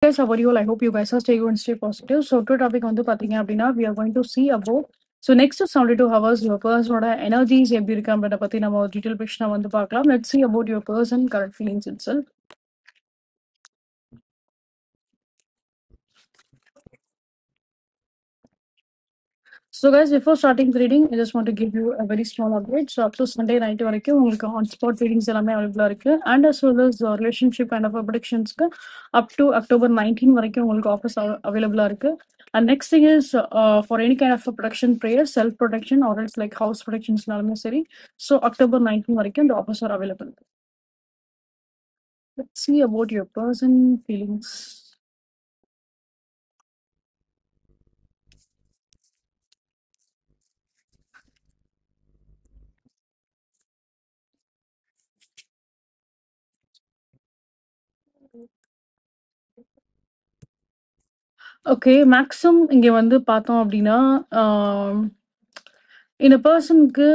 Guys, how are you all? I hope you guys are staying and stay positive. So, today topic வந்து பாத்தீங்க அப்படின்னா we are going to see about so next 72 hours your personோட energies எப்படி இருக்குன்றத பத்தி நம்ம ஒரு detail picture வந்து பார்க்கலாம். Let's see about your person current feelings itself. So guys, before starting the reading, I just want to give you a very small update. So up to Sunday night வரைக்கும் உங்களுக்கு on spot readings எல்லாமே available இருக்கு and as well as relationship kind of predictionsக்கு up to October 19 வரைக்கும் உங்களுக்கு offers available இருக்கு. And next thing is for any kind of a protection prayer, self protection or else like house protectionsனாலுமே சரி. So October 19 வரைக்கும் the offers are available. Let's see about your person feelings. Okay. Maximum இங்க வந்து பார்த்தோம் அப்படின்னா, இந்த பெர்சனுக்கு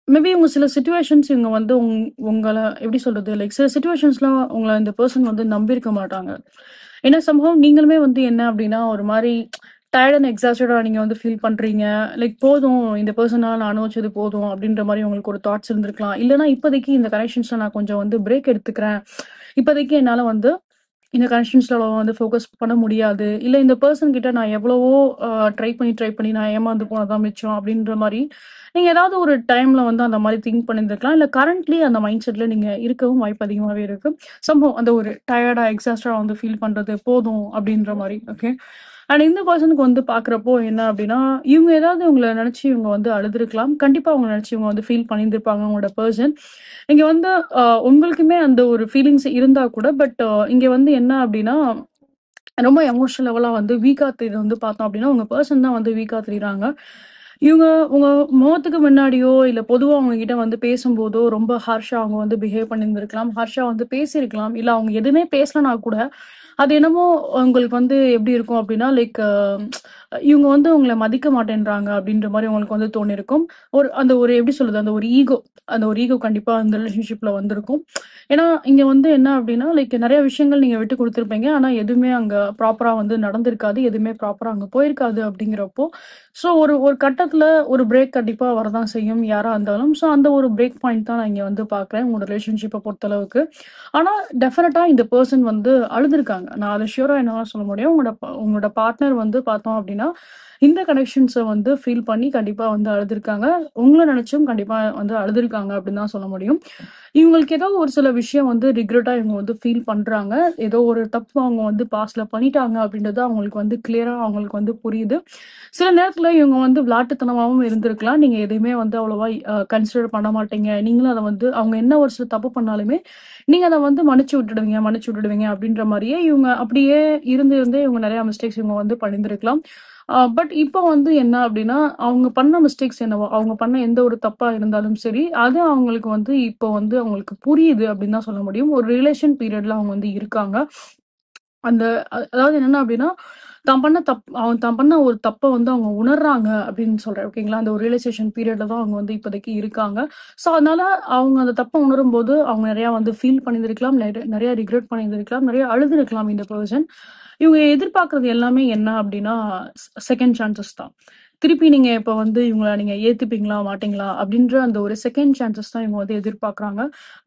maybe உங்க சில situations இவங்க வந்து உங்கள எப்படி சொல்றது? லைக் சில சிச்சுவேஷன்ஸ்லாம் உங்கள இந்த பெர்சன் வந்து நம்பியிருக்க மாட்டாங்க. ஏன்னா சம்பவம் நீங்களுமே வந்து என்ன அப்படின்னா, ஒரு மாரி டயர்ட் அண்ட் எக்ஸாஸ்டடா நீங்க வந்து ஃபீல் பண்றீங்க. லைக் போதும் இந்த பெர்சனால நான் அனுபவிச்சது போதும் அப்படின்ற மாரி உங்களுக்கு ஒரு தாட்ஸ் இருந்திருக்கலாம். இல்லன்னா இப்போதைக்கு இந்த கனெக்ஷன்ஸ்ல நான் கொஞ்சம் வந்து பிரேக் எடுத்துக்கிறேன். இப்போதைக்கு என்னால வந்து இந்த கனெக்ஷன்ஸ்ல வந்து ஃபோக்கஸ் பண்ண முடியாது. இல்ல இந்த பெர்சன் கிட்ட நான் எவ்வளவோ ட்ரை பண்ணி நான் ஏமாந்து போனதுதான் மிச்சம் அப்படின்ற மாரி, நீங்க ஏதாவது ஒரு டைம்ல வந்து அந்த மாரி திங்க் பண்ணியிருந்திருக்கலாம். இல்ல கரண்ட்லி அந்த மைண்ட் செட்ல நீங்க இருக்கவும் வாய்ப்பு அதிகமாவே இருக்கு. சம்பவம் அந்த ஒரு டயர்டா, எக்ஸாஸ்டடா வந்து ஃபீல் பண்றது போதும் அப்படின்ற மாரி. ஓகே. அண்ட் இந்த பெர்சனுக்கு வந்து பார்க்குறப்போ என்ன அப்படின்னா, இவங்க ஏதாவது உங்கள நெனச்சு இவங்க வந்து அழுதுருக்கலாம். கண்டிப்பா அவங்க நெனச்சு இவங்க வந்து ஃபீல் பண்ணியிருந்திருப்பாங்க உங்களோட பெர்சன். இங்க வந்து உங்களுக்குமே அந்த ஒரு ஃபீலிங்ஸ் இருந்தா கூட, பட் இங்க வந்து என்ன அப்படின்னா, ரொம்ப எமோஷனல் லெவலா வந்து வீக்கா தெரியுது வந்து பார்த்தோம் அப்படின்னா, உங்க பெர்சன் தான் வந்து வீக்கா தெரியுறாங்க. இவங்க உங்க முகத்துக்கு முன்னாடியோ, இல்ல பொதுவா உங்ககிட்ட வந்து பேசும்போதோ, ரொம்ப ஹார்ஷா அவங்க வந்து பிஹேவ் பண்ணியிருந்திருக்கலாம். ஹார்ஷா வந்து பேசியிருக்கலாம். இல்ல அவங்க எதுவுமே பேசலனா கூட, அது என்னமோ உங்களுக்கு வந்து எப்படி இருக்கும் அப்படின்னா, லைக் இவங்க வந்து உங்கள மதிக்க மாட்டேன்றாங்க அப்படின்ற மாரி உங்களுக்கு வந்து தோணியிருக்கும். அந்த ஒரு எப்படி சொல்றது? அந்த ஒரு ஈகோ கண்டிப்பா அந்த ரிலேஷன்ஷிப்ல வந்திருக்கும். ஏன்னா, இங்க வந்து என்ன அப்படின்னா, லைக் நெறைய விஷயங்கள் நீங்க விட்டு குடுத்துருப்பீங்க. ஆனா, எதுவுமே அங்க ப்ராப்பரா வந்து நடந்திருக்காது. எதுவுமே ப்ராப்பரா அங்க போயிருக்காது அப்படிங்கிறப்போ, ஸோ ஒரு ஒரு கட்டத்துல ஒரு பிரேக் கண்டிப்பா வரதான் செய்யும் யாரா இருந்தாலும். ஸோ அந்த ஒரு பிரேக் பாயிண்ட் தான் நான் இங்க வந்து பார்க்குறேன், உங்களோட ரிலேஷன்ஷிப்ப பொறுத்தளவுக்கு. ஆனா, டெஃபினட்டா இந்த பெர்சன் வந்து அழுதுருக்காங்க. நான் அத ஷூரா என்னால சொல்ல முடியும். உங்களோட பார்ட்னர் வந்து பார்த்தோம் அப்படின்னா, இந்த கனெக்ஷன்ஸ வந்து ஃபீல் பண்ணி கண்டிப்பா வந்து அழுதுருக்காங்க. உங்கள நெனச்சும் கண்டிப்பா வந்து அழுதுருக்காங்க அப்படின்னு தான் சொல்ல முடியும். இவங்களுக்கு ஏதோ ஒரு சில விஷயம் வந்து ரிக்ரெட்டா இவங்க வந்து ஃபீல் பண்றாங்க. ஏதோ ஒரு தப்பு அவங்க வந்து பாஸ்ட்ல பண்ணிட்டாங்க அப்படின்றது அவங்களுக்கு வந்து கிளியரா அவங்களுக்கு வந்து புரியுது. சில நேரத்துல இவங்க வந்து விளையாட்டுத்தனமாவும் இருந்திருக்கலாம். நீங்க எதையுமே வந்து அவ்வளவா கன்சிடர் பண்ண மாட்டீங்க. நீங்களும் அத வந்து அவங்க என்ன ஒரு சில தப்பு பண்ணாலுமே, நீங்க அத வந்து மன்னிச்சு விட்டுடுவீங்க அப்படின்ற மாரியே இவங்க அப்படியே இருந்தே இவங்க நெறைய மிஸ்டேக்ஸ் இவங்க வந்து பண்ணியிருந்திருக்கலாம். பட் இப்போ வந்து என்ன அப்படின்னா, அவங்க பண்ண மிஸ்டேக்ஸ் என்னவோ, அவங்க பண்ண எந்த ஒரு தப்பா இருந்தாலும் சரி, அது அவங்களுக்கு வந்து இப்போ வந்து அவங்களுக்கு புரியுது அப்படின்னு தான் சொல்ல முடியும். ஒரு ரிலேஷன் பீரியட்ல அவங்க வந்து இருக்காங்க. அந்த அதாவது என்னன்னா அப்படின்னா, தான் பண்ண ஒரு தப்ப வந்து அவங்க உணர்றாங்க அப்படின்னு சொல்றேன். ஓகேங்களா? அந்த ஒரு ரியலைசேஷன் பீரியட்ல தான் அவங்க வந்து இப்போதைக்கு இருக்காங்க. ஸோ, அதனால அவங்க அந்த தப்ப உணரும்போது, அவங்க நெறையா வந்து ஃபீல் பண்ணியிருந்திருக்கலாம். நெறைய ரிக்ரெட் பண்ணியிருந்திருக்கலாம். நெறைய அழுதுருக்கலாம் இந்த பெர்சன். இவங்க எதிர்பார்க்கிறது எல்லாமே என்ன அப்படின்னா, செகண்ட் சான்சஸ் தான். திருப்பி நீங்க இப்ப வந்து இவங்கள நீங்க ஏத்துப்பீங்களா? மாட்டீங்களா? அப்படின்ற அந்த ஒரு செகண்ட் சான்சஸ் தான் இவங்க வந்து எதிர்பார்க்குறாங்க.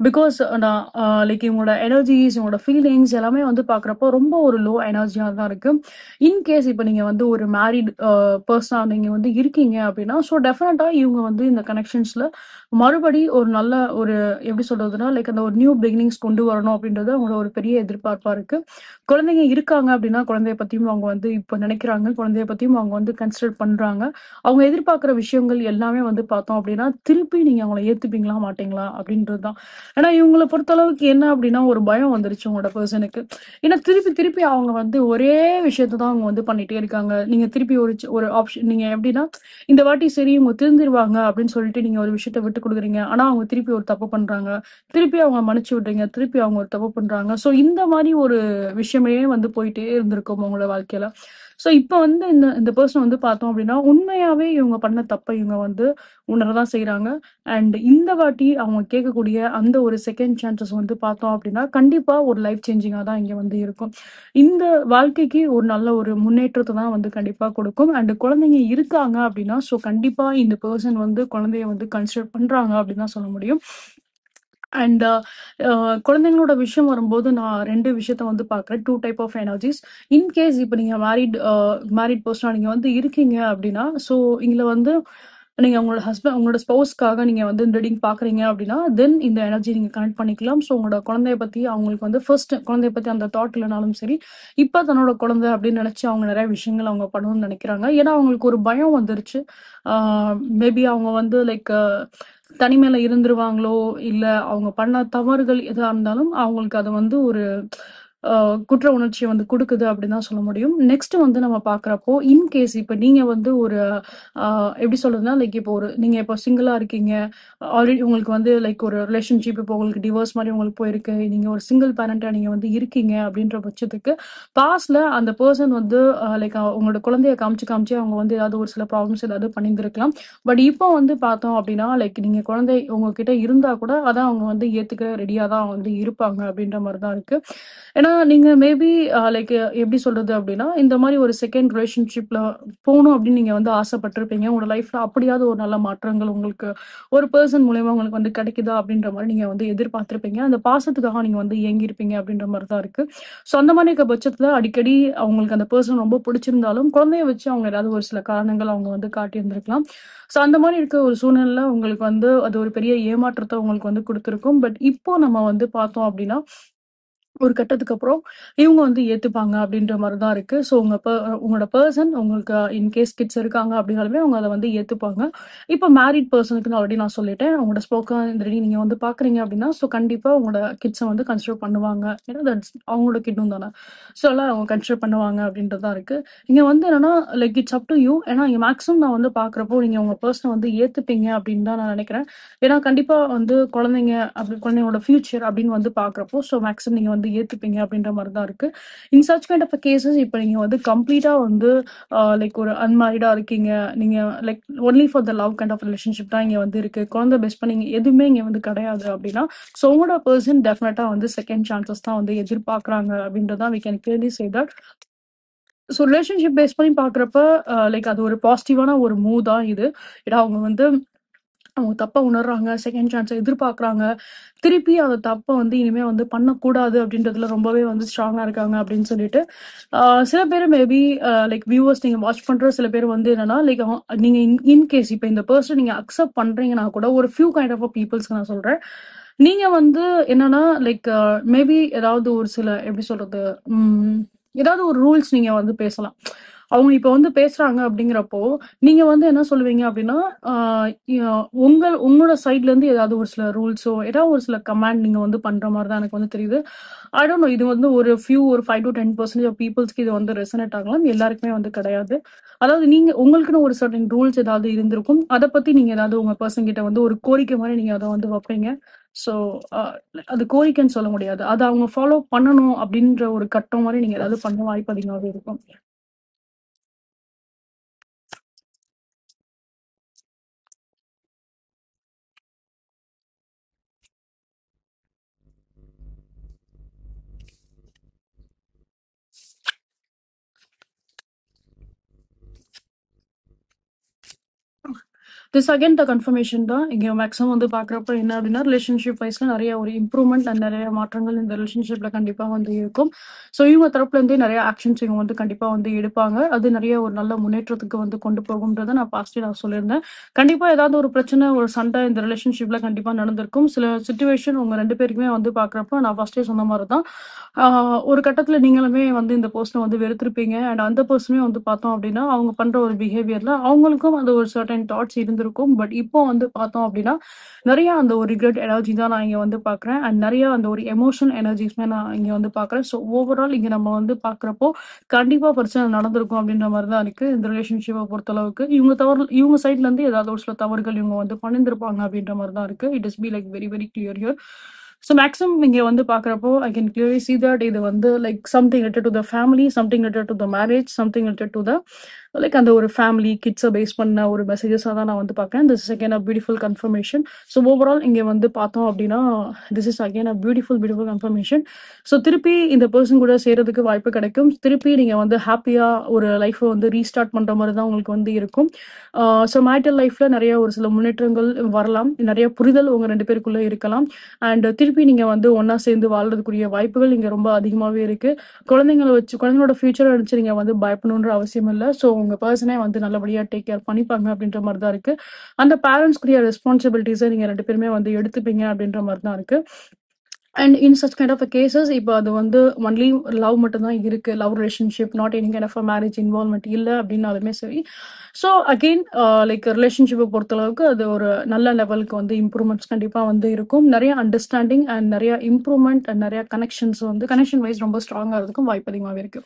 பிகாஸ் நான் லைக் இவங்களோட எனர்ஜிஸ், இவங்களோட ஃபீலிங்ஸ் எல்லாமே வந்து பார்க்குறப்போ ரொம்ப ஒரு லோ எனர்ஜியா தான் இருக்கு. இன்கேஸ் இப்ப நீங்க வந்து ஒரு மேரிட் பெர்சனா நீங்க வந்து இருக்கீங்க அப்படின்னா, ஸோ டெஃபினட்டா இவங்க வந்து இந்த கனெக்ஷன்ஸ்ல மறுபடி ஒரு நல்ல ஒரு எப்படி சொல்றதுன்னா, லைக் அந்த ஒரு நியூ பிகினிங்ஸ் கொண்டு வரணும் அப்படின்றது அவங்களோட ஒரு பெரிய எதிர்பார்ப்பா இருக்கு. குழந்தைங்க இருக்காங்க அப்படின்னா, குழந்தைய பத்தியும் அவங்க வந்து இப்ப நினைக்கிறாங்க. குழந்தைய பத்தியும் அவங்க வந்து கன்சிடர் பண்றாங்க. அவங்க எதிர்பார்க்கிற விஷயங்கள் எல்லாமே வந்து பார்த்தோம் அப்படின்னா, திருப்பி நீங்க அவங்கள ஏத்துப்பீங்களா? மாட்டீங்களா? அப்படின்றது தான். ஏன்னா இவங்கள பொறுத்தளவுக்கு என்ன அப்படின்னா, ஒரு பயம் வந்துருச்சு உங்களோட பெர்சனுக்கு. ஏன்னா திருப்பி திருப்பி அவங்க வந்து ஒரே விஷயத்த தான் அவங்க வந்து பண்ணிட்டே இருக்காங்க. நீங்க திருப்பி ஒரு ஆப்ஷன் நீங்க எப்படின்னா, இந்த வாட்டி சரி இவங்க திருந்திருவாங்க அப்படின்னு சொல்லிட்டு நீங்க ஒரு விஷயத்த விட்டு குடுக்குறீங்க. ஆனா அவங்க திருப்பி ஒரு தப்பு பண்றாங்க. திருப்பி அவங்க மன்னிச்சு விடுறீங்க. திருப்பி அவங்க ஒரு தப்பு பண்றாங்க. ஸோ இந்த மாரி ஒரு விஷயமே வந்து போயிட்டே இருந்திருக்கும் உங்களோட வாழ்க்கையில. ஸோ இப்போ வந்து இந்த இந்த பர்சன் வந்து பார்த்தோம் அப்படின்னா உண்மையாவே இவங்க பண்ண தப்பை இவங்க வந்து உணரதான் செய்றாங்க. அண்ட் இந்த வாட்டி அவங்க கேட்கக்கூடிய அந்த ஒரு செகண்ட் சான்சஸ் வந்து பார்த்தோம் அப்படின்னா, கண்டிப்பா ஒரு லைஃப் சேஞ்சிங்கா தான் இங்க வந்து இருக்கும். இந்த வாழ்க்கைக்கு ஒரு நல்ல ஒரு முன்னேற்றத்த தான் வந்து கண்டிப்பா கொடுக்கும். அண்ட் குழந்தைங்க இருக்காங்க அப்படின்னா, ஸோ கண்டிப்பா இந்த பெர்சன் வந்து குழந்தைய வந்து கன்சிடர் பண்றாங்க அப்படின்னு தான் சொல்ல முடியும். அண்ட் குழந்தைங்களோட விஷயம் வரும்போது நான் 2 விஷயத்த வந்து பார்க்குறேன். 2 type of energies. In case இப்ப நீங்க மேரிட் பெர்சனா நீங்க வந்து இருக்கீங்க அப்படின்னா, ஸோ இதுல வந்து நீங்க உங்களோட உங்களோட ஸ்பௌஸ்க்காக நீங்க வந்து இந்த ரீடிங் பார்க்குறீங்க அப்படின்னா, தென் இந்த எனர்ஜி நீங்க கனெக்ட் பண்ணிக்கலாம். ஸோ உங்களோட குழந்தைய பத்தி அவங்களுக்கு வந்து ஃபர்ஸ்ட் குழந்தைய பத்தி அந்த தாட் இல்லனாலும் சரி, இப்ப தன்னோட குழந்தை அப்படின்னு நினைச்சு அவங்க நிறைய விஷயங்கள் அவங்க பண்ணணும்னு நினைக்கிறாங்க. ஏன்னா அவங்களுக்கு ஒரு பயம் வந்துருச்சு. ஆ மேபி அவங்க வந்து லைக் தனிமையில இருந்துருவாங்களோ, இல்ல அவங்க பண்ண தவறுகள் எதா இருந்தாலும் அவங்களுக்கு அது வந்து ஒரு குற்ற உணர்ச்சிய வந்து குடுக்குது அப்படின்னு தான் சொல்ல முடியும். நெக்ஸ்ட் வந்து நம்ம பார்க்குறப்போ, இன் கேஸ் இப்ப நீங்க வந்து ஒரு அ எப்படி சொல்றதுன்னா, லைக் இப்போ நீங்க இப்போ சிங்கிளா இருக்கீங்க. ஆல்ரெடி உங்களுக்கு வந்து லைக் ஒரு ரிலேஷன்ஷிப் இப்போ உங்களுக்கு டிவோர்ஸ் மாரி உங்களுக்கு போயிருக்கு. நீங்க ஒரு சிங்கிள் பேரண்ட்டா நீங்க வந்து இருக்கீங்க அப்படின்ற பட்சத்துக்கு, பாஸ்ட்ல அந்த பெர்சன் வந்து லைக் உங்களோட குழந்தைய காமிச்சு, காமிச்சு அவங்க வந்து ஏதாவது ஒரு சில ப்ராப்ளம்ஸ் ஏதாவது பண்ணியிருந்திருக்கலாம். பட் இப்போ வந்து பார்த்தோம் அப்படின்னா, லைக் நீங்க குழந்தை உங்ககிட்ட இருந்தா கூட, அத அவங்க வந்து ஏத்துக்க ரெடியா தான் வந்து இருப்பாங்க அப்படின்ற மாரி தான் இருக்கு. ஏன்னா, நீங்க மேபி லைக் எப்படி சொல்றது அப்படின்னா, இந்த மாரி ஒரு செகண்ட் ரிலேஷன்ஷிப்ல போணும் அப்படின்னு நீங்க வந்து ஆசைப்பட்டிருப்பீங்க. உங்களோட லைஃப்ல அப்படியாவது ஒரு நல்ல மாற்றங்கள் உங்களுக்கு ஒரு பெர்சன் மூலியமா உங்களுக்கு வந்து கிடைக்குதா அப்படின்ற மாரி நீங்க வந்து எதிர்பார்த்திருப்பீங்க. அந்த பாசத்துக்காக நீங்க வந்து ஏங்கியிருப்பீங்க அப்படின்ற மாரி தான் இருக்கு. ஸோ அந்த மாரி இருக்க பட்சத்துல அடிக்கடி அவங்களுக்கு அந்த பெர்சன் ரொம்ப பிடிச்சிருந்தாலும், குழந்தைய வச்சு அவங்க ஏதாவது ஒரு சில காரணங்கள் அவங்க வந்து காட்டியிருந்திருக்கலாம். ஸோ அந்த மாரி இருக்க ஒரு சூழ்நிலையில உங்களுக்கு வந்து அது ஒரு பெரிய ஏமாற்றத்த உங்களுக்கு வந்து குடுத்திருக்கும். பட் இப்போ நம்ம வந்து பார்த்தோம் அப்படின்னா, ஒரு கட்டத்துக்கு அப்புறம் இவங்க வந்து ஏத்துப்பாங்க அப்படின்ற மாரி தான் இருக்கு. ஸோ உங்களோட பெர்சன் உங்களுக்கு இன்கேஸ் கிட்ஸ் இருக்காங்க அப்படின்னாலுமே அவங்க அத வந்து ஏத்துப்பாங்க. இப்ப மேரிட் பெர்சனுக்கு ஆல்ரெடி நான் சொல்லிட்டேன். உங்களோட ஸ்போக்கன் இந்த ரெடி நீங்க வந்து பார்க்குறீங்க அப்படின்னா, ஸோ கண்டிப்பா உங்களோட கிட்ஸ வந்து கன்சிடர் பண்ணுவாங்க. ஏன்னா தட்ஸ் அவங்களோட கிட்டும் தானே. ஸோ அதெல்லாம் அவங்க கன்சிடர் பண்ணுவாங்க அப்படின்றது தான் இருக்கு. இங்க வந்து என்னன்னா like it's up to you. ஏன்னா இங்க மேக்ஸிமம் நான் வந்து பார்க்குறப்போ நீங்க உங்க பெர்சன வந்து ஏத்துப்பீங்க அப்படின்னு தான் நான் நினைக்கிறேன். ஏன்னா கண்டிப்பா வந்து குழந்தைங்களோட ஃபியூச்சர் அப்படின்னு வந்து பார்க்குறப்போ, ஸோ மேக்ஸிமம் நீங்க வந்து ஏத்துப்பீங்க அப்படின்ற மாரி தான் இருக்கு. In such kind of cases இப்ப நீங்க வந்து கம்ப்ளீட்டா வந்து லைக் ஒரு அன்மேரிடா இருக்கீங்க. நீங்க like only for the love kind of relationship தான் இங்க வந்து இருக்கு. குழந்தை பெஸ்ட் பண்ணி எதுவுமே இங்க வந்து கிடையாது அப்படின்னா, ஸோ உங்களோட பெர்சன் டெஃபினட்டா வந்து செகண்ட் சான்சஸ் தான் வந்து எதிர்பார்க்குறாங்க அப்படின்றத we can clearly say that. So relationship base பண்ணி பார்க்குறப்ப லைக் அது ஒரு பாசிட்டிவான ஒரு மூவ் தான் இது. ஏன்னா அவங்க வந்து அவங்க தப்ப உணர்றாங்க. செகண்ட் சான்ஸ எதிர்பார்க்குறாங்க. திருப்பி அந்த தப்ப வந்து இனிமே வந்து பண்ணக்கூடாது அப்படின்றதுல ரொம்பவே வந்து ஸ்ட்ராங்கா இருக்காங்க அப்படின்னு சொல்லிட்டு, அ சில பேர் மேபி லைக் வியூவர்ஸ் நீங்க வாட்ச் பண்ற சில பேர் வந்து என்னன்னா, லைக் நீங்க இன்கேஸ் இப்ப இந்த பெர்சன் நீங்க அக்செப்ட் பண்றீங்கன்னா கூட ஒரு ஃபியூ கைண்ட் ஆஃப் பீப்பிள்ஸ்க்கு நான் சொல்றேன். நீங்க வந்து என்னன்னா லைக் மேபி ஏதாவது ஒரு சில எப்படி சொல்றது? ம் ஏதாவது ஒரு ரூல்ஸ் நீங்க வந்து பேசலாம். அவங்க இப்ப வந்து பேசுறாங்க அப்படிங்கிறப்போ, நீங்க வந்து என்ன சொல்லுவீங்க அப்படின்னா, ஆ ய உங்களோட சைட்ல இருந்து ஏதாவது ஒரு சில ரூல்ஸோ, ஏதாவது ஒரு சில கமாண்ட் நீங்க வந்து பண்ற மாரி தான் எனக்கு வந்து தெரியுது. ஐ டோன்ட் நோ இது வந்து ஒரு 5 to 10% ஆஃப் பீப்பிள்ஸ்க்கு இது வந்து ரெசனேட் ஆகலாம். எல்லாருக்குமே வந்து கிடையாது. அதாவது நீங்க உங்களுக்குன்னு ஒரு சர்டன் ரூல்ஸ் ஏதாவது இருந்திருக்கும். அத பத்தி நீங்க ஏதாவது உங்க பெர்சன் கிட்ட வந்து ஒரு கோரிக்கை மாரி நீங்க அத வந்து வைப்பீங்க. ஸோ அ அது கோரிக்கைன்னு சொல்ல முடியாது. அத அவங்க ஃபாலோ பண்ணணும் அப்படின்ற ஒரு கட்டம் மாரி நீங்க ஏதாவது பண்ண வாய்ப்பு அதிகமாவே இருக்கும். திஸ் அகைன் த கன்ஃபர்மேஷன் தான். இங்க மேக்ஸிமம் வந்து பார்க்குறப்ப என்ன அப்படின்னா, ரிலேஷன்ஷிப் வைஸ்ல நெறைய ஒரு இம்ப்ரூவ்மெண்ட் அண்ட் நெறைய மாற்றங்கள் இந்த ரிலேஷன்ஷிப்ல கண்டிப்பா வந்து இருக்கும். ஸோ இவங்க தரப்புல இருந்தே நெறைய ஆக்ஷன்ஸ் இவங்க வந்து கண்டிப்பா வந்து எடுப்பாங்க. அது நெறைய ஒரு நல்ல முன்னேற்றத்துக்கு வந்து கொண்டு போகும்ன்றத நான் சொல்லியிருந்தேன். கண்டிப்பா ஏதாவது ஒரு பிரச்சனை, ஒரு சண்டை இந்த ரிலேஷன்ஷிப்ல கண்டிப்பா நடந்திருக்கும். சில சிச்சுவேஷன் உங்க 2 பேருக்குமே வந்து பார்க்குறப்ப நான் ஃபர்ஸ்ட்டே சொன்ன மாரி தான். ஆ ஒரு கட்டத்துல நீங்களுமே வந்து இந்த பெர்சன வந்து வெறுத்திருப்பீங்க. அண்ட் அந்த பெர்சனுமே வந்து பார்த்தோம் அப்படின்னா, அவங்க பண்ற ஒரு பிஹேவியர்ல அவங்களுக்கும் அந்த ஒரு சர்டைன் தாட்ஸ் இருந்திருக்கும். பட் இப்போ வந்து பார்த்தோம் அப்படின்னா, நெறைய அந்த ஒரு ரிக்ரெட் எனர்ஜி தான் நான் இங்க வந்து பார்க்குறேன். அண்ட் நெறைய அந்த ஒரு எமோஷனல் எனர்ஜிஸ்மே நான் இங்க வந்து பார்க்குறேன். ஸோ ஓவரால் இங்க நம்ம வந்து பார்க்குறப்போ, கண்டிப்பா பிரச்சனை நடந்திருக்கும் அப்படின்ற மாரி தான் இருக்கு. இந்த ரிலேஷன்ஷிப்ப பொறுத்தளவுக்கு. இவங்க சைட்ல இருந்து ஏதாவது ஒரு சில தவறுகள் இவங்க வந்து பண்ணியிருந்திருப்பாங்க அப்படின்ற மாரி தான் இருக்கு. It is be like very very clear here. So maximum இங்கே வந்து பார்க்குறப்போ I can clearly see that இது வந்து like something related to the family, something related to the marriage, something related to the like அந்த ஒரு family கிட்ஸை base பண்ண ஒரு மெசேஜஸாக தான் நான் வந்து பார்க்குறேன். This is again a beautiful confirmation. So overall இங்கே வந்து பார்த்தோம் அப்படின்னா this is again a beautiful confirmation. So திருப்பி இந்த பர்சன் கூட சேர்றதுக்கு வாய்ப்பு கிடைக்கும். திருப்பி நீங்கள் வந்து ஹாப்பியாக ஒரு லைஃப்பை வந்து ரீஸ்டார்ட் பண்ணுற மாதிரி தான் உங்களுக்கு வந்து இருக்கும். ஸோ மேரிட்டல் லைஃப்பில் நிறைய ஒரு சில முன்னேற்றங்கள் வரலாம், நிறைய புரிதல் உங்கள் 2 பேருக்குள்ளே இருக்கலாம். அண்ட் திருப்பி நீங்கள் வந்து ஒன்றா சேர்ந்து வாழ்றதுக்குரிய வாய்ப்புகள் இங்கே ரொம்ப அதிகமாகவே இருக்குது. குழந்தைங்களோட ஃபியூச்சரை நினச்சி நீங்கள் வந்து பயப்படணுன்ற அவசியம் இல்லை. ஸோ உங்கள் பர்சனே வந்து நல்லபடியாக டேக் கேர் பண்ணிப்பாங்க அப்படின்ற மாதிரி தான் இருக்குது. அந்த பேரண்ட்ஸ்க்குரிய ரெஸ்பான்சிபிலிட்டிஸை நீங்கள் 2 பேருமே வந்து எடுத்துப்பீங்க அப்படின்ற மாதிரி தான் இருக்குது. And in such kind of a cases இப்போ அது வந்து ஒன்லி லவ் மட்டும் தான் இருக்கு, love relationship, not any kind of a marriage involvement இல்லை அப்படின்னாலுமே சரி. ஸோ அகெயின் லைக் ரிலேஷன்ஷிப்பை பொறுத்தளவுக்கு அது ஒரு நல்ல லெவலுக்கு வந்து இம்ப்ரூவ்மெண்ட்ஸ் கண்டிப்பாக வந்து இருக்கும். நிறைய அண்டர்ஸ்டாண்டிங் அண்ட் நிறைய இம்ப்ரூவ்மெண்ட் அண்ட் நிறைய கனெக்ஷன்ஸ் வந்து கனெக்ஷன் வைஸ் ரொம்ப ஸ்ட்ராங்காக இருக்கும் வாய்ப்பு அதிகமாகவே இருக்கு.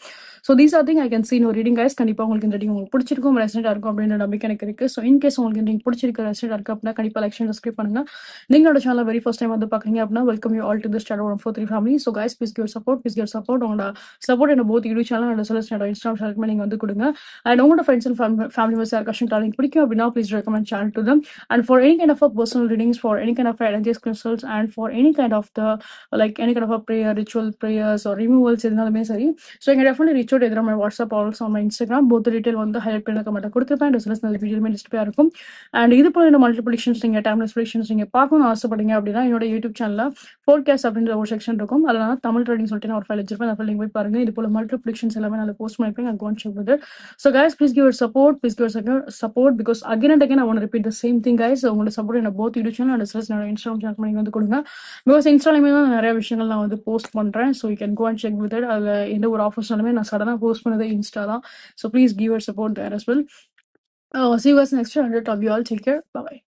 So these are thing I can seen ஒரு ரீடிங் கைஸ். கண்டிப்பாக உங்களுக்கு இந்த ரீடிங் உங்களுக்கு பிடிச்சிருக்கும், ரெசிடென்ட்டாக இருக்கும் அப்படின்ற நம்பிக்கை எனக்கு இருக்கு. ஸோ இன்கேஸ் உங்களுக்கு நீங்கள் பிடிச்சிருக்க ரெசிடென்ட் இருக்கு அப்படின்னா கண்டிப்பாக லைக் சப்ஸ்கிரைப் பண்ணுங்க. நீங்களோட சேனல் வெரி ஃபர்ஸ்ட் டைம் வந்து பார்க்குறீங்க அப்படின்னா welcome you all to this channel 143 family. So guys please give support. உங்களோட சப்போர்ட் என்ன போத் யூடியூப் சேனல் அண்ட் சொல்ல என்னோட இன்ஸ்டாகிராம் சேனலுமே நீங்கள் வந்து கொடுங்க. அண்ட் உங்களோட ஃப்ரெண்ட்ஸ் அண்ட் ஃபேமிலி மெம்பர்ஸ் யாருக்காச்சும் டாலிங் பிடிக்கும் அப்படின்னா please recommend channel to them. And for any kind of personal readings, for any kind of energies crystals, and for any kind of the like any kind of prayer ritual prayers are removals இருந்தாலுமே சரி. So எங்கள் definitely reach out எதிராக WhatsApp also நம்ம Instagram both detail வந்து highlight பண்ண comment கொடுத்துருப்பேன். Discuss அந்த வீடியோமே டிஸ்பிளே இருக்கும். அண்ட் இது போல இந்த மல்டிபிள் ப்ரெடிக்ஷன்ஸ் நீங்கள் டைம்லெஸ் ப்ரெடிக்ஷன்ஸ் நீங்கள் பார்க்கணும்னு ஆசைப்படுங்க அப்படின்னா என்னோட யூடியூப் சேனலில் ஃபோர்காஸ்ட் அப்படின்ற ஒரு செக்ஷன் இருக்கும். அதில் நான் தமிழ் ட்ரேடிங் சொல்லிட்டு நான் ஒரு ஃபைல் வச்சிருப்பேன். அந்த ஃபைல் போய் பாருங்க. இது போல மல்டிபிள் ப்ரெடிக்ஷன்ஸ் எல்லாமே நான் போஸ்ட் பண்ணிருப்பேன். நான் gone check with it. So guys please give support because again and again I want to repeat the same thing guys. உங்களோட சப்போர்ட் என்ன போத் யூடியூப் சேனல் அண்ட் என்னோட இன்ஸ்டாகிராம் சேனல் நீங்கள் வந்து கொடுங்க. பிகாஸ் இன்ஸ்டாலுமே தான் நிறைய விஷயங்கள் நான் வந்து போஸ்ட் பண்ணுறேன். So you can go and check with it. அதில் எந்த ஒரு ஆஃபர்ஸ்னாலுமே நான் சடனாக போஸ்ட் பண்ணதே இன்ஸ்டா தான். So please give your support there as well. See you guys next time. Love you all. Take care. Bye bye.